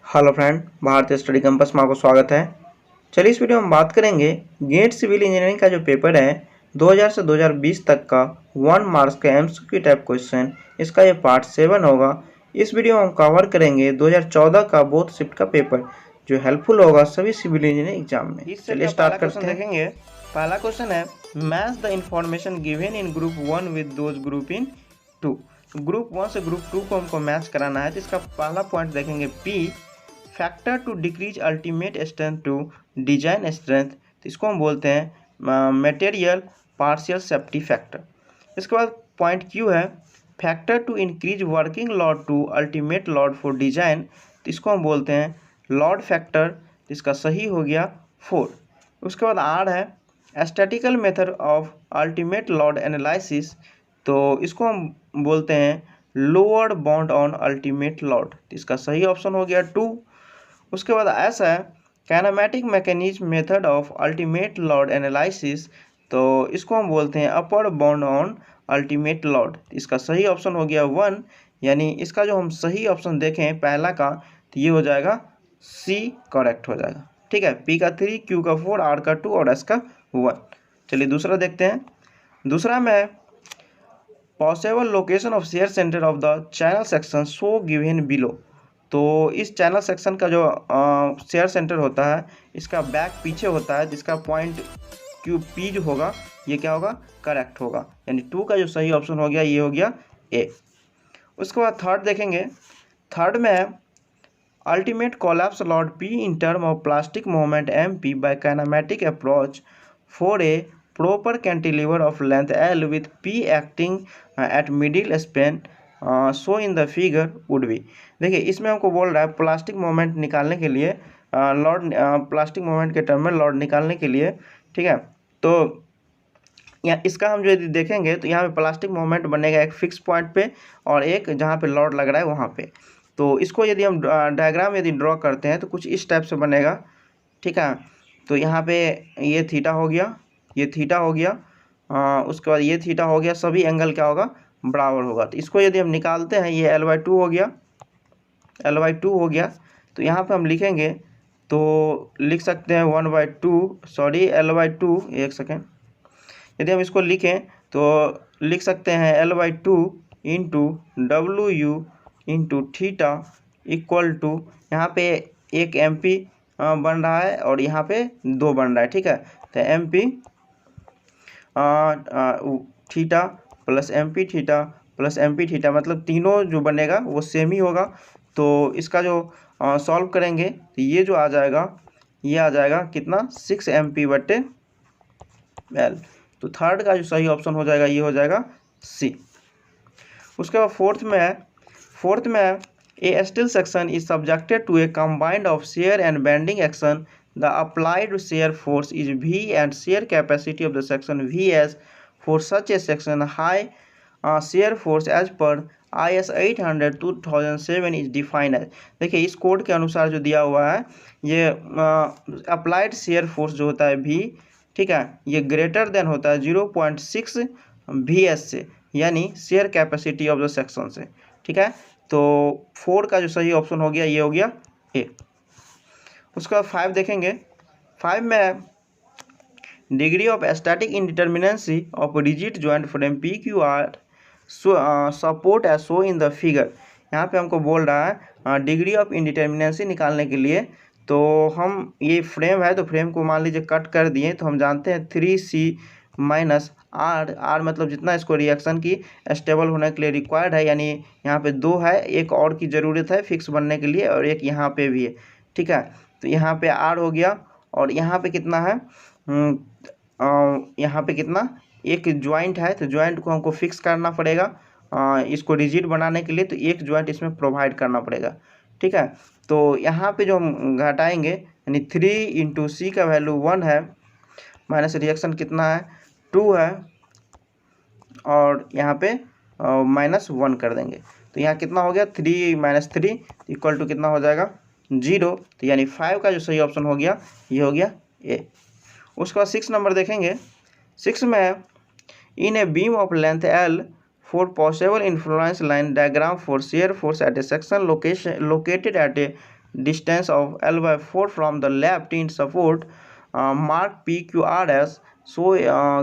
Hello friend, भारतीय study campus में आपको स्वागत है। चलिए इस वीडियो में बात करेंगे गेट सिविल इंजीनियरिंग का जो पेपर है 2000 से 2020 तक का 1 मार्क्स का एमसीक्यू टाइप क्वेश्चन, इसका ये पार्ट 7 होगा। इस वीडियो में हम कवर करेंगे 2014 का बोथ शिफ्ट का पेपर जो हेल्पफुल होगा सभी सिविल इंजीनियरिंग एग्जाम में। चलिए स्टार्ट करते हैं। देखेंगे पहला क्वेश्चन है match the information given in group 1 with those group in 2। Group 1 से ग्रुप 2 को हमको मैच कराना है। तो इसका पहला पॉइंट देखेंगे P, factor to decrease ultimate strength to design strength. तो इसको हम बोलते हैं मटेरियल पार्शियल सेफ्टी फैक्टर। इसके बाद पॉइंट क्यू है factor to increase working load to ultimate load for design. तो इसको हम बोलते हैं लॉड फैक्टर। इसका सही हो गया 4। उसके बाद आर है statical method of ultimate load analysis. तो इसको हम बोलते हैं lower bound on ultimate load. इसका सही ऑप्शन हो गया 2। उसके बाद ऐसा है kinematic mechanism method of ultimate load analysis. तो इसको हम बोलते हैं upper bound on ultimate load. इसका सही ऑप्शन हो गया 1, यानी इसका जो हम सही ऑप्शन देखें पहला का तो ये हो जाएगा सी करेक्ट हो जाएगा। ठीक है, पी का 3, क्यू का 4, आर का 2 और एस का 1। चलिए दूसरा देखते हैं। दूसरा में possible location of share centre of the channel section so given below. तो इस चैनल सेक्शन का जो शेयर सेंटर होता है इसका बैक पीछे होता है, जिसका पॉइंट क्यू पी जो होगा ये क्या होगा करेक्ट होगा, यानी 2 का जो सही ऑप्शन हो गया ये हो गया ए। उसके बाद थर्ड देखेंगे। थर्ड में है ultimate collapse load P in term of plastic movement M P by kinematic approach for a proper cantilever of length L with P acting at middle span so in the figure would be। देखिए इसमें हमको बोल रहा है plastic moment निकालने के लिए Lord plastic moment के टर्म में लॉर्ड निकालने के लिए, ठीक है। तो यहाँ इसका हम जो यदि देखेंगे तो यहाँ पे प्लास्टिक मोमेंट बनेगा एक फिक्स पॉइंट पे और एक जहाँ पे लॉर्ड लग रहा है वहाँ पे। तो इसको यदि हम डायग्राम यदि ड्रॉ करते हैं तो कुछ इस टाइप से बनेगा, ठीक है। तो यहाँ पे ये थीटा हो गया, ये थीटा हो गया, उसके बाद ये थीटा हो गया, सभी एंगल क्या होगा बराबर होगा। तो इसको यदि हम निकालते हैं ये L/2 हो गया, L/2 हो गया। तो यहाँ पे हम लिखेंगे तो लिख सकते हैं 1/2 सॉरी L/2, एक सेकेंड। यदि हम इसको लिखें तो लिख सकते हैं L/2 into WU into theta equal to, यहाँ पे एक MP बन रहा है और यहाँ पे 2 बन रहा है, ठीक है। तो MP theta plus MP theta plus MP theta मतलब तीनों जो बनेगा वो सेम ही होगा। तो इसका जो सॉल्व करेंगे तो ये जो आ जाएगा ये आ जाएगा कितना 6 MP/L। तो थर्ड का जो सही ऑप्शन हो जाएगा ये हो जाएगा सी। उसके बाद फोर्थ में है A steel section is subjected to a combined of shear and bending action. The applied shear force is V and shear capacity of the section Vs. For such a section, high shear force as per IS 800/2007 is defined as। देखिए इस code के अनुसार जो दिया हुआ है ये applied shear force जो होता है V, ठीक है, ये ग्रेटर देन होता है 0.6 Vs से, यानी share capacity of the section से, ठीक है। तो 4 का जो सही ऑप्शन हो गया ये हो गया ए। उसके बाद 5 देखेंगे। 5 में degree of static indeterminacy of rigid joint frame PQR support as show in the figure. यहाँ पे हमको बोल रहा है डिग्री ऑफ इंडिटर्मिनेंसी निकालने के लिए। तो हम ये फ्रेम है तो फ्रेम को मान लीजिए कट कर दिए, तो हम जानते हैं 3C माइनस R मतलब जितना इसको रिएक्शन की स्टेबल होने के लिए रिक्वायर्ड है, यानी यहाँ पे 2 है, एक और की ज़रूरत है फिक्स बनने के लिए और एक यहाँ पे भी है, ठीक है। तो यहाँ पे R हो गया और यहाँ पे कितना है यहाँ पे कितना एक ज्वाइंट है, तो ज्वाइंट को हमको फिक्स करना पड़ेगा इसको रिजिड बनाने के लिए। तो एक ज्वाइंट इसमें प्रोवाइड करना पड़ेगा, ठीक है। तो यहाँ पे जो हम घटाएंगे यानी 3 × C का वैल्यू 1 है, माइनस रिएक्शन कितना है 2 है और यहाँ पे -1 कर देंगे। तो यहाँ कितना हो गया 3 - 3 इक्वल टू कितना हो जाएगा 0। तो यानी 5 का जो सही ऑप्शन हो गया ये हो गया ए। उसके बाद 6 नंबर देखेंगे। 6 में in a beam of length L for possible influence line diagram for shear force at a section located at a distance of L/4 from the left in support, mark PQRS so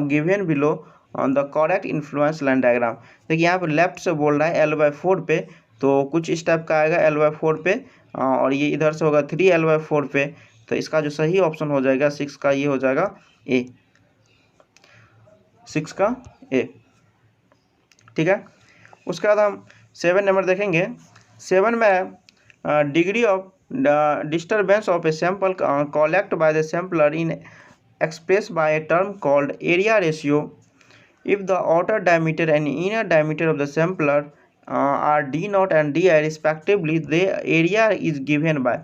given below the correct influence line diagram. देखिए यहाँ पे left से बोल रहा है L/4 पे, तो कुछ स्टेप का आएगा L/4 पे, और ये इधर से होगा 3L/4 पे। तो इसका जो सही ऑप्शन हो जाएगा 6 का, ये हो जाएगा ए, 6 का ए। ठीक है, उसके बाद हम 7 नंबर देखेंगे। 7 में degree of disturbance of a sample collect by the sampler Inn Express bye a term called area ratio. If the outer diameter and inner diameter of the sampler are D0 and Di respectively, the area is given by।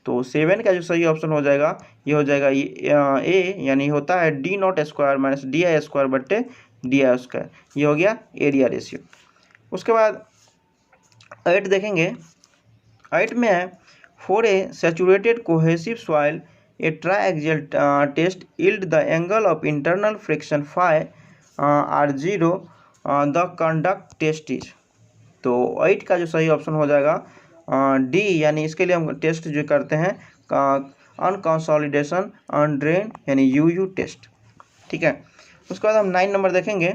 तो 7 का जो सही option हो जाएगा ये हो जाएगा ए, यानी होता है D0 square minus DI square बट्टे DI स्क्वायर, ये हो गया एरिया रेशियो। उसके बाद 8 देखेंगे। 8 में है for a saturated cohesive soil a triaxial test yield the angle of internal friction phi R0 the conduct test is. तो 8 का जो सही ऑप्शन हो जाएगा डी, यानी इसके लिए हम टेस्ट जो करते हैं अनकंसोलिडेशन अनड्रेन यानी UU टेस्ट। ठीक है, उसके बाद हम 9 नंबर देखेंगे।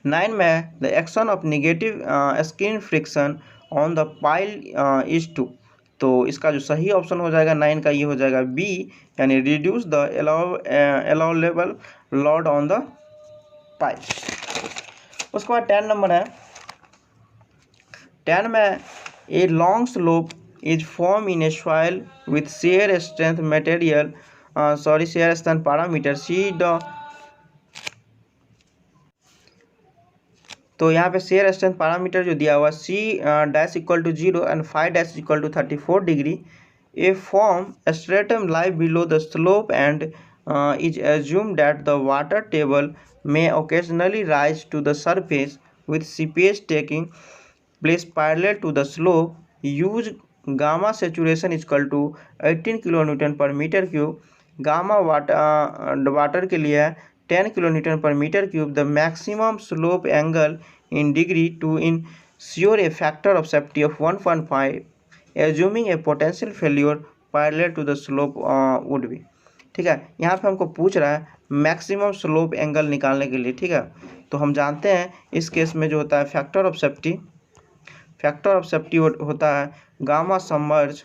9 में the action of negative skin friction on the pile is to. तो इसका जो सही ऑप्शन हो जाएगा 9 का, ये हो जाएगा बी, यानी reduce the allowable load on the pipe. उसके बाद 10 नंबर है। 10 में a long slope is form in a soil with shear strength material shear strength parameter C the. तो यहाँ पे शेयर स्ट्रेंथ पैरामीटर जो दिया हुआ C dash equal to 0 and phi dash equal to 34 degree. A firm stratum lie below the slope and is assumed that the water table may occasionally rise to the surface with seepage taking place parallel to the slope. Use gamma saturation is equal to 18 kilonewton per meter cube. Gamma water के लिए 10 kilonewton per meter cube. The maximum slope angle in degree to ensure a factor of safety of 1.5, assuming a potential failure parallel to the slope would be। ठीक है, यहाँ पे हमको पूछ रहा है मैक्सिमम स्लोप एंगल निकालने के लिए। ठीक है, तो हम जानते हैं इस केस में जो होता है फैक्टर ऑफ सेफ्टी होता है गामा सबमर्ज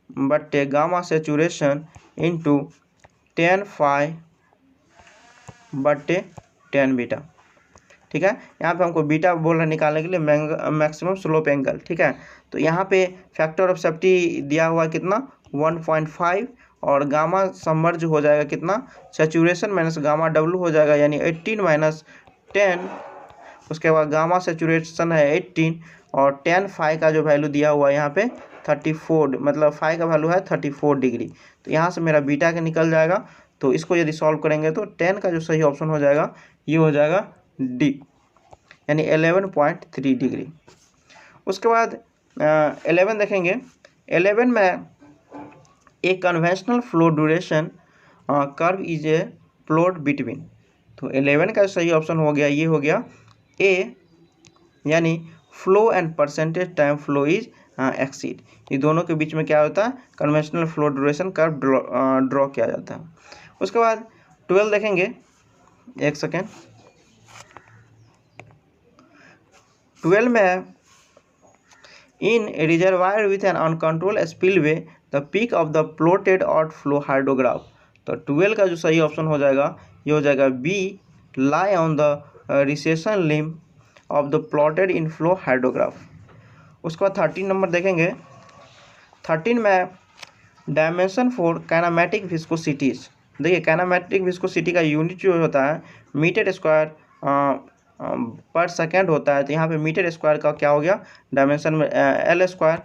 बट्टे गामा सैचुरेशन इंटू 10 फाई बट्टे 10 बीटा। ठीक है, यहाँ पे हमको बीटा बोल रहा है निकालने के लिए मैक्सिमम स्लोप एंगल। ठीक है, तो यहाँ पे फैक्टर ऑफ सेफ्टी दिया हुआ है कितना 1.5, और गामा सबमर्ज हो जाएगा कितना सैचुरेशन माइनस गामा डब्ल्यू हो जाएगा, यानी 18 माइनस 10। उसके बाद गामा सैचुरेशन है 18 और 10 फाई का जो वैल्यू दिया हुआ है यहाँ पे 34, मतलब फाई का वैल्यू है 34 डिग्री। तो यहाँ से मेरा बीटा का निकल जाएगा। तो इसको यदि सॉल्व करेंगे तो 10 का जो सही ऑप्शन हो जाएगा ये हो जाएगा डी, यानी 11.3 डिग्री। उसके बाद 11 देखेंगे। 11 में a conventional flow duration curve is a plot between. तो 11 का सही ऑप्शन हो गया, ये हो गया ए, यानी flow and percentage time flow is exceed. ये दोनों के बीच में क्या होता है conventional flow duration curve draw किया जाता है। उसके बाद 12 देखेंगे, एक सेकेंड। 12 में in reservoir with an uncontrol spillway the peak of the plotted outflow hydrograph. तो 12 का जो सही ऑप्शन हो जाएगा ये हो जाएगा B, lie on the recession limb of the plotted inflow hydrograph. उसके बाद 13 नंबर देखेंगे। 13 में डायमेंशन फॉर काइनेमेटिक विस्कोसिटीज। देखिए काइनेमेटिक विस्कोसिटी का यूनिट जो होता है मीटर स्क्वायर पर सेकेंड होता है। तो यहाँ पे मीटर स्क्वायर का क्या हो गया डायमेंशन में एल स्क्वायर,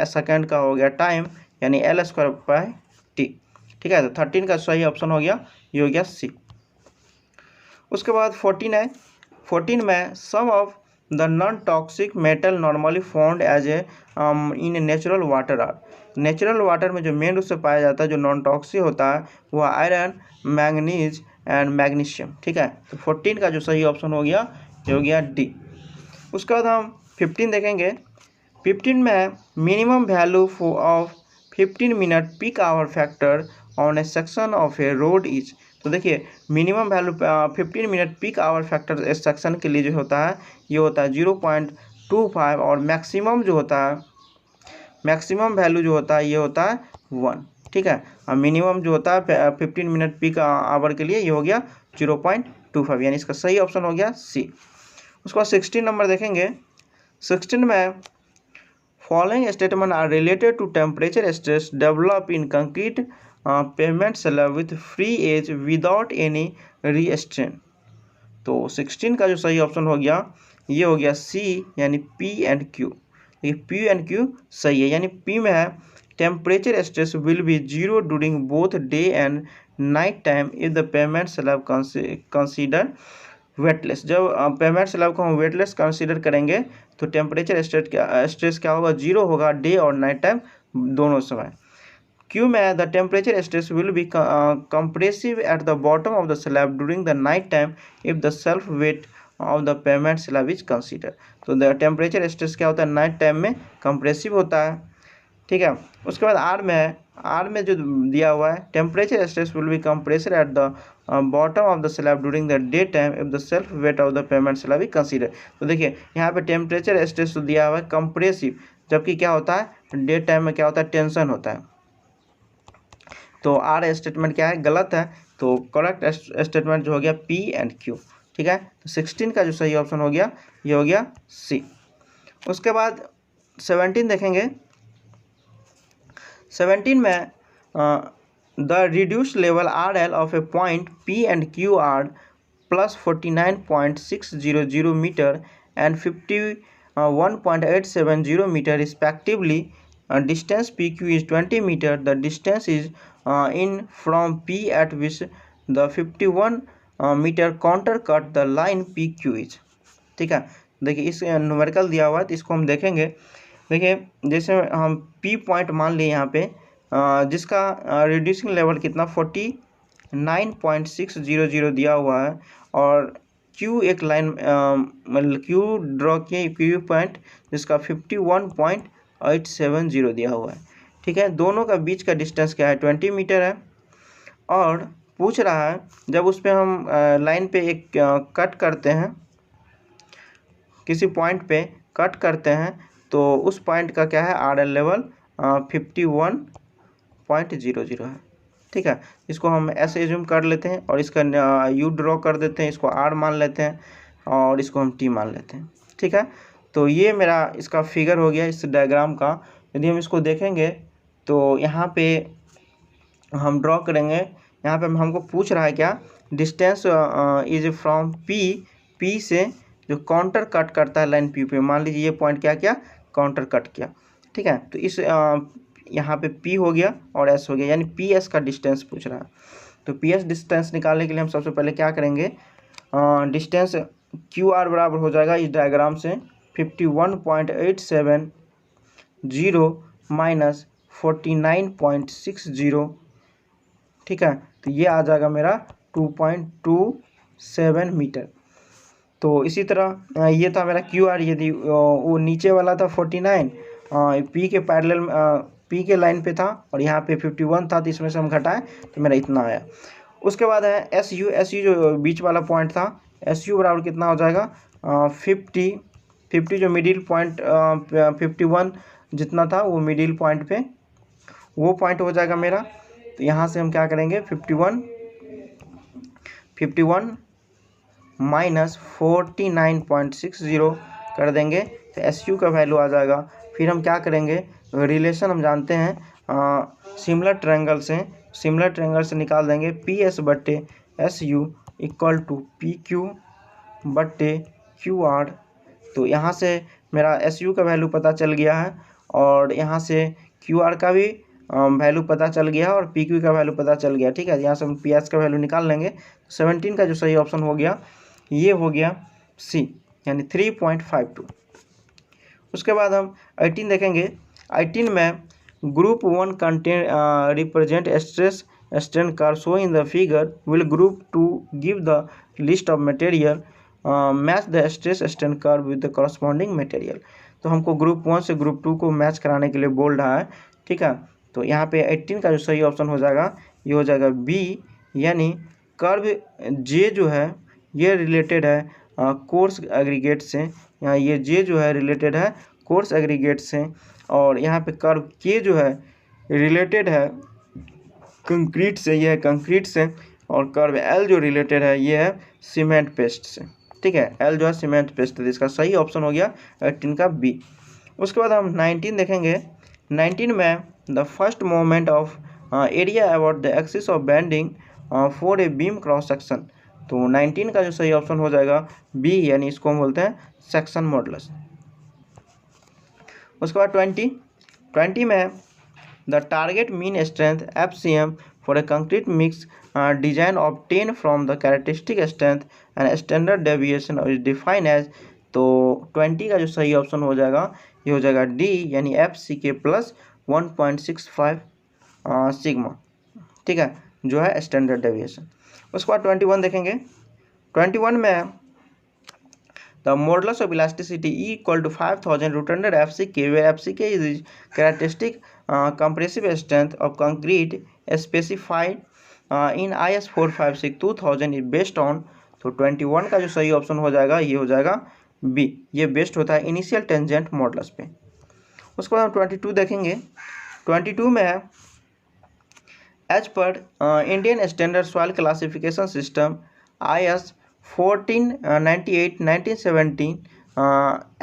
सेकेंड का हो गया टाइम, यानी एल स्क्वायर बाय टी। ठीक है, तो 13 का सही ऑप्शन हो गया, ये हो गया सी। उसके बाद 14 है। 14 में some of the non toxic metal normally found as a in natural water are. Natural water में जो मेन रूप से पाया जाता है जो नॉन टॉक्सिक होता है वह आयरन, मैंगनीज एंड मैग्नीशियम। ठीक है, तो 14 का जो सही ऑप्शन हो गया ये हो गया डी। उसके बाद हम 15 देखेंगे। 15 में minimum value of 15 minute peak hour factor on A section of A road is. तो देखिए minimum value 15 minute peak hour factor इस सेक्शन के लिए जो होता है ये होता है 0.25 और मैक्सिमम जो होता है मैक्सिमम वैल्यू जो होता है ये होता है 1। ठीक है, और मिनिमम जो होता है 15 मिनट पीक आवर के लिए ये हो गया 0.25, यानी इसका सही ऑप्शन हो गया सी। उसके बाद 16 नंबर देखेंगे। 16 में following statement are related to temperature stress develop in concrete pavement slab with free edge without any restraint. तो 16 का जो सही ऑप्शन हो गया ये हो गया सी, यानी पी एंड क्यू। ये पी एंड क्यू सही है, यानी पी में है temperature stress will be 0 during both day and night time if the payment slab consider weightless. जब पेमेंट स्लैब को हम वेटलेस कंसीडर करेंगे तो टेम्परेचर स्ट्रेस क्या होगा, 0 होगा डे और नाइट टाइम दोनों समय। क्यू में the temperature stress will be compressive at the bottom of the slab during the night time if the self weight of the payment slab is consider. तो the temperature stress क्या होता है, night time में compressive होता है। ठीक है, उसके बाद आर में है, आर में जो दिया हुआ है temperature stress will be compressor at the bottom of the slab during the day time if the self weight of the payment slab is consider. तो देखिए यहाँ पे टेम्परेचर स्ट्रेस तो दिया हुआ है कंप्रेसिव, जबकि क्या होता है डे टाइम में क्या होता है, टेंशन होता है। तो आर स्टेटमेंट क्या है, गलत है। तो करेक्ट स्टेटमेंट जो हो गया पी एंड क्यू। ठीक है, तो 16 का जो सही ऑप्शन हो गया ये हो गया सी। उसके बाद 17 देखेंगे। 17 में the reduced level R L of A point P and Q R plus 49.600 metre and 51.870 metre respectively. Distance PQ is 20 meter. The distance is in from P at which the 51 meter counter cut the line PQ is। ठीक है, देखिए इस numerical दिया हुआ है तो इसको हम देखेंगे। देखिए जैसे हम P पॉइंट मान लिए यहाँ पे जिसका रिड्यूसिंग लेवल कितना 49.600 दिया हुआ है और Q एक लाइन मतलब Q ड्रॉ किए Q पॉइंट जिसका 51.870 दिया हुआ है। ठीक है, दोनों का बीच का डिस्टेंस क्या है 20 मीटर है। और पूछ रहा है जब उस पर हम लाइन पे एक कट करते हैं, किसी पॉइंट पे कट करते हैं तो उस पॉइंट का क्या है आर एल लेवल 51.00 है। ठीक है, इसको हम ऐसे एज्यूम कर लेते हैं और इसका यू ड्रॉ कर देते हैं, इसको आर मान लेते हैं और इसको हम टी मान लेते हैं। ठीक है, तो ये मेरा इसका फिगर हो गया इस डायग्राम का। यदि हम इसको देखेंगे तो यहाँ पे हम ड्रॉ करेंगे, यहाँ पे हमको पूछ रहा है क्या डिस्टेंस इज फ्रॉम पी से जो काउंटर कट करता है लाइन पी पे। मान लीजिए ये पॉइंट क्या किया काउंटर कट किया। ठीक है, तो इस यहाँ पे पी हो गया और एस हो गया, यानी पी एस का डिस्टेंस पूछ रहा है। तो पी एस डिस्टेंस निकालने के लिए हम सबसे पहले क्या करेंगे, डिस्टेंस क्यू आर बराबर हो जाएगा इस डायग्राम से 51.870 माइनस 49.60। ठीक है, तो ये आ जाएगा मेरा 2.27 मीटर। तो इसी तरह ये था मेरा क्यू आर, यदि वो नीचे वाला था 49 पी के पैरेलल पी के लाइन पे था और यहाँ पे 51 था तो इसमें से हम घटाएं तो मेरा इतना आया। उसके बाद है एस यू जो बीच वाला पॉइंट था एस यू बराबर कितना हो जाएगा 50 जो मिडिल पॉइंट 51 जितना था वो मिडिल पॉइंट पे वो पॉइंट हो जाएगा मेरा। तो यहाँ से हम क्या करेंगे 51 माइनस 49.60 कर देंगे तो एस यू का वैल्यू आ जाएगा। फिर हम क्या करेंगे, रिलेशन हम जानते हैं सिमिलर ट्रायंगल से निकाल देंगे पी एस बट्टे S U equal to P Q बट्टे क्यू आर। तो यहाँ से मेरा एस यू का वैल्यू पता चल गया है और यहाँ से क्यू आर का भी वैल्यू पता चल गया और पी क्यू का वैल्यू पता चल गया। ठीक है, यहाँ से हम पी एस का वैल्यू निकाल लेंगे। 17 का जो सही ऑप्शन हो गया ये हो गया सी, यानी 3.52। उसके बाद हम 18 देखेंगे। 18 में group 1 contain represent stress strain curve show in the figure will group 2 give the list of material match the stress strain curve with the corresponding material. तो हमको ग्रुप 1 से ग्रुप 2 को मैच कराने के लिए बोल रहा है, ठीक है। तो यहाँ पे 18 का जो सही ऑप्शन हो जाएगा ये हो जाएगा बी, यानी कर्व जे जो है ये रिलेटेड है कोर्स एग्रीगेट से। यहाँ ये जे जो है रिलेटेड है कोर्स एग्रीगेट से, और यहाँ पे कर्व के जो है रिलेटेड है कंक्रीट से, ये है कंक्रीट से, और कर्व एल जो रिलेटेड है ये है सीमेंट पेस्ट से, ठीक है। एल जो है सीमेंट पेस्ट, तो इसका सही ऑप्शन हो गया 18 का बी। उसके बाद हम 19 देखेंगे। 19 में the first moment of area about the axis of bending for a beam cross section. तो 19 का जो सही ऑप्शन हो जाएगा बी, यानी इसको हम बोलते हैं सेक्शन मॉडुलस। उसके बाद 20 में the target mean strength FCM for a concrete mix design obtain from the characteristic strength and standard deviation is define as. तो 20 का जो सही ऑप्शन हो जाएगा ये हो जाएगा डी, यानी FCK प्लस 1.65 सिग्मा, ठीक है, जो है स्टैंडर्ड डेविएशन। उसके बाद 21 देखेंगे। 21 में the modulus of elasticity E equal to 5000 root under FCK, where FCK is the characteristic compressive strength of concrete specified in IS 456-2000 is based on। तो 21 का जो सही ऑप्शन हो जाएगा ये हो जाएगा बी, ये बेस्ड होता है इनिशियल टेंजेंट मॉडुलस पे। उसके बाद हम 22 देखेंगे। 22 में एज पर Indian standard soil classification system IS 1498-1917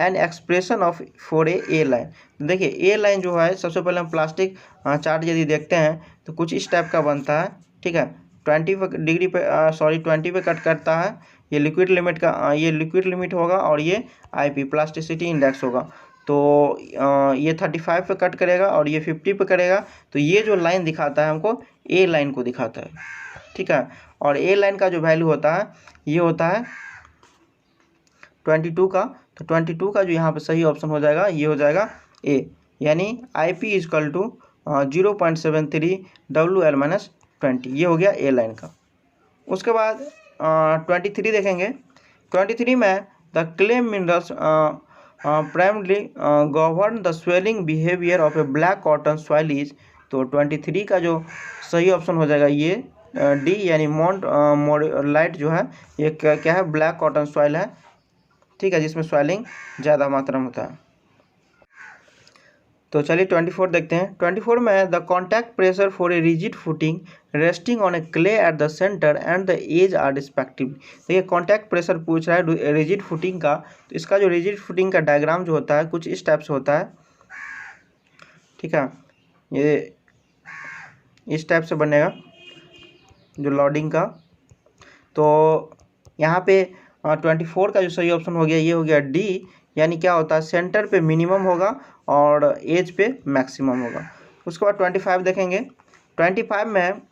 an expression of for a line. देखिए ए लाइन जो है सबसे पहले हम प्लास्टिक चार्ट यदि देखते हैं तो कुछ इस टाइप का बनता है, ठीक है। 20 पे कट करता है, ये लिक्विड लिमिट का ये लिक्विड लिमिट होगा, और ये IP प्लास्टिसिटी इंडेक्स होगा। तो ये 35 पे कट करेगा और ये 50 पे करेगा, तो ये जो लाइन दिखाता है हमको ए लाइन को दिखाता है, ठीक है। और ए लाइन का जो वैल्यू होता है ये होता है 22 का। तो 22 का जो यहाँ पे सही ऑप्शन हो जाएगा ये हो जाएगा ए, यानी IP इजकल टू 0.73 WL-20, ये हो गया ए लाइन का। उसके बाद 23 देखेंगे। 23 में the claim minerals primarily govern the swelling behaviour of A black cotton soil is. तो 23 का जो सही ऑप्शन हो जाएगा ये डी, यानी मोनोलाइट जो है ये क्या है ब्लैक कॉटन सॉइल है, ठीक है, जिसमें स्वेलिंग ज़्यादा मात्रा में होता है। तो चलिए 24 देखते हैं। 24 में the contact pressure for a rigid footing resting on a clay at the centre and the edge are respectively. देखिए कॉन्टैक्ट प्रेशर पूछ रहा है रिजिड फुटिंग का, तो इसका जो रिजिड फुटिंग का डायग्राम जो होता है कुछ इस टाइप से होता है, ठीक है, ये इस टाइप से बनेगा जो लोडिंग का। तो यहाँ पे 24 का जो सही ऑप्शन हो गया ये हो गया डी, यानी क्या होता है सेंटर पे मिनिमम होगा और एज पे मैक्सिमम होगा। उसके बाद 25 देखेंगे। 25 में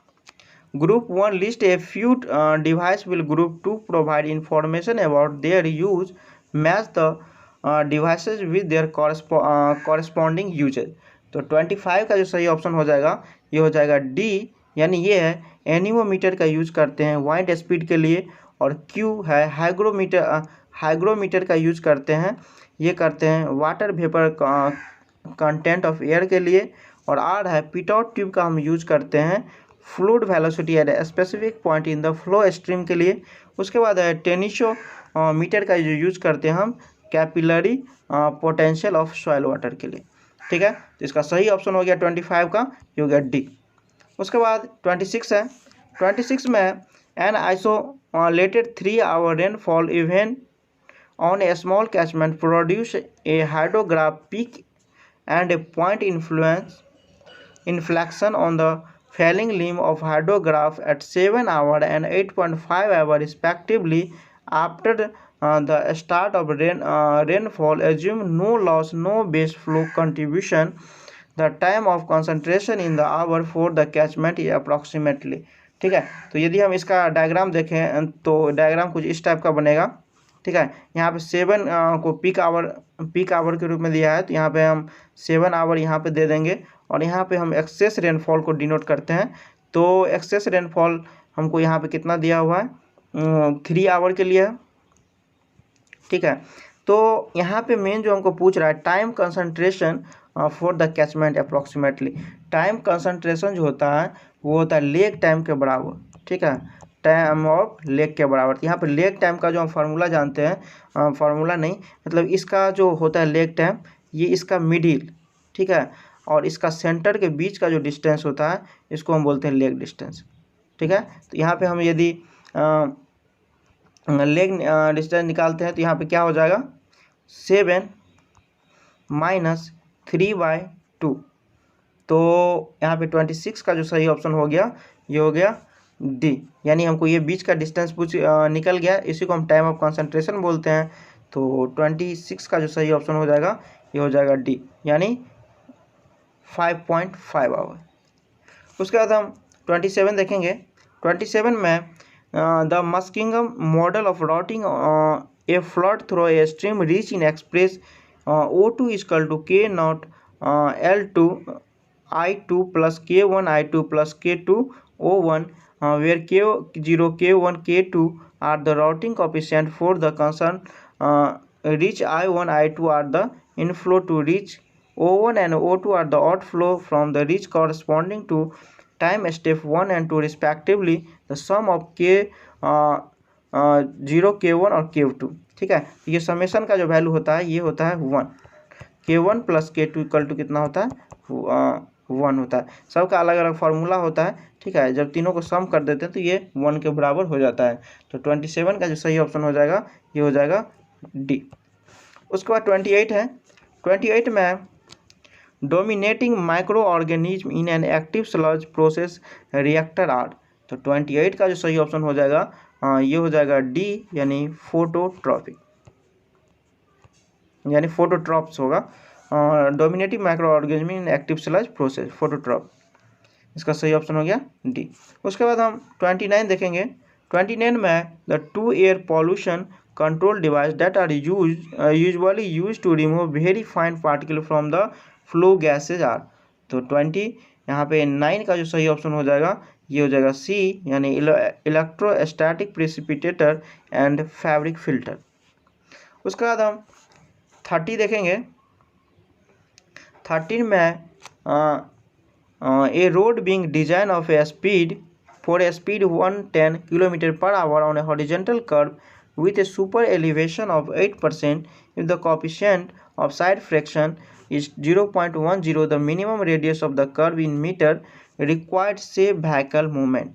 group 1 list a few device will group 2 provide information about their use match the devices with their corresponding usages. तो 25 का जो सही ऑप्शन हो जाएगा ये हो जाएगा डी, यानी ये है एनीमोमीटर का यूज करते हैं वाइंड स्पीड के लिए, और क्यू है हाइग्रोमीटर का यूज करते हैं, ये करते हैं water vapour content of air के लिए, और आर है पिटआउट ट्यूब का हम यूज करते हैं fluid velocity at a specific point in the flow stream के लिए। उसके बाद है टेनिसोमीटर का जो यूज करते हैं हम capillary potential of soil water के लिए, ठीक है। तो इसका सही ऑप्शन हो गया 25 का, ये हो गया डी। उसके बाद 26 है। 26 में an isolated 3 hour rainfall event on a small catchment produce a hydrograph peak and a point inflection on the falling limb of hydrograph at 7 hour and 8.5 hour respectively. After the start of rainfall, assume no loss, no base flow contribution. The time of concentration in the hour for the catchment is approximately, ठीक है। तो यदि हम इसका diagram देखें तो diagram कुछ इस टाइप का बनेगा, ठीक है। यहाँ पे 7 को पीक आवर के रूप में दिया है, तो यहाँ पे हम 7 आवर यहाँ पे दे देंगे, और यहाँ पे हम एक्सेस रेनफॉल को डिनोट करते हैं। तो एक्सेस रेनफॉल हमको यहाँ पे कितना दिया हुआ है 3 आवर के लिए है, ठीक है। तो यहाँ पे मेन जो हमको पूछ रहा है time concentration for the catchment approximately. Time concentration जो होता है वो होता है लेक टाइम के बराबर, ठीक है, टाइम ऑफ लेक के बराबर। यहाँ पे लेक टाइम का जो हम फार्मूला जानते हैं, फार्मूला नहीं मतलब इसका जो होता है लेक टाइम, ये इसका मिडिल, ठीक है, और इसका सेंटर के बीच का जो डिस्टेंस होता है इसको हम बोलते हैं लेक डिस्टेंस, ठीक है। तो यहाँ पे हम यदि लेग डिस्टेंस निकालते हैं तो यहाँ पे क्या हो जाएगा 7 माइनस 3/2। तो यहाँ पे 26 का जो सही ऑप्शन हो गया ये हो गया डी, यानी हमको ये बीच का डिस्टेंस निकल गया, इसी को हम टाइम ऑफ कंसंट्रेशन बोलते हैं। तो 26 का जो सही ऑप्शन हो जाएगा ये हो जाएगा डी, यानी 5.5 आवर। उसके बाद हम 27 देखेंगे। 27 में the Muskingum model of routing a flood through a stream reach in express O2 equal to K0 L2 I2 plus K1 I2 plus K2 O1 where K0 K1 K2 are the routing coefficient for the concerned reach I1 I2 are the inflow to reach O1 and O2 are the outflow from the reach corresponding to time step 1 and 2 respectively, the sum of K0 K1 और K2, ठीक है। ये summation का जो value होता है ये होता है 1, K1 plus K2 equal to कितना होता है 1 होता है। सबका अलग अलग फार्मूला होता है, ठीक है, जब तीनों को सम कर देते हैं तो ये 1 के बराबर हो जाता है। तो 27 का जो सही ऑप्शन हो जाएगा ये हो जाएगा डी। उसके बाद 28 है। 28 में dominating micro organism in an active sludge process reactor are. तो 28 का जो सही ऑप्शन हो जाएगा ये हो जाएगा डी, यानी फोटोट्रॉपिक, यानी फोटोट्रॉप्स होगा। Dominating micro organism in active sludge process phototrop, इसका सही ऑप्शन हो गया डी। उसके बाद हम 29 देखेंगे। 29 में the 2 air pollution control device that are usually use to remove very fine particle from the flue gases are. तो 20 यहाँ पे 9 का जो सही ऑप्शन हो जाएगा ये हो जाएगा सी, यानी electrostatic precipitator and fabric filter. उसके बाद हम 30 देखेंगे। 13 में a road being design of a speed 110 km/h on a horizontal curve with a super elevation of 8%, if the coefficient of side friction is 0.10, the minimum radius of the curve in meter required say vehicle movement,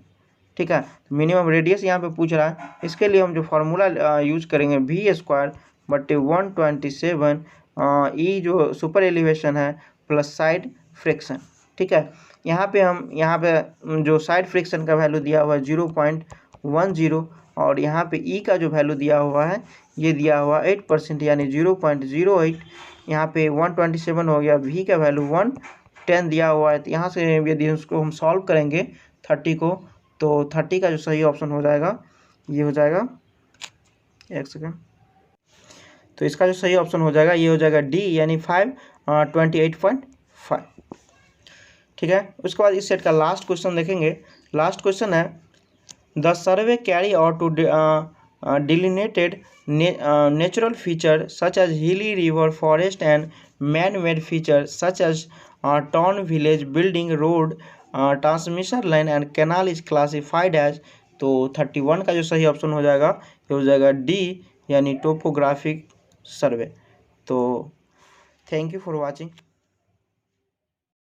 ठीक है। Minimum radius यहाँ पे पूछ रहा है, इसके लिए हम जो फार्मूला यूज करेंगे V²/127 ई जो सुपर एलिवेशन है प्लस साइड फ्रिक्शन, ठीक है। यहाँ पे जो साइड फ्रिक्शन का वैल्यू दिया हुआ है 0.10 और यहाँ पे ई का जो वैल्यू दिया हुआ है ये दिया हुआ 8%, यानी 0.08। यहाँ पे 127 हो गया, वी का वैल्यू 110 दिया हुआ है। तो यहाँ से यदि उसको हम सॉल्व करेंगे 30 को, तो 30 का जो सही ऑप्शन हो जाएगा ये हो जाएगा, एक सेकेंड, तो इसका जो सही ऑप्शन हो जाएगा ये हो जाएगा डी, यानी 28.5, ठीक है। उसके बाद इस सेट का लास्ट क्वेश्चन देखेंगे। लास्ट क्वेश्चन है the survey carry out to delineated natural feature such as hilly river forest and man made feature such as town village building road transmission line and canal is classified as. तो 31 का जो सही option हो जाएगा ये हो जाएगा D, यानी टोपोग्राफिक सर्वे। तो थैंक यू फॉर वॉचिंग।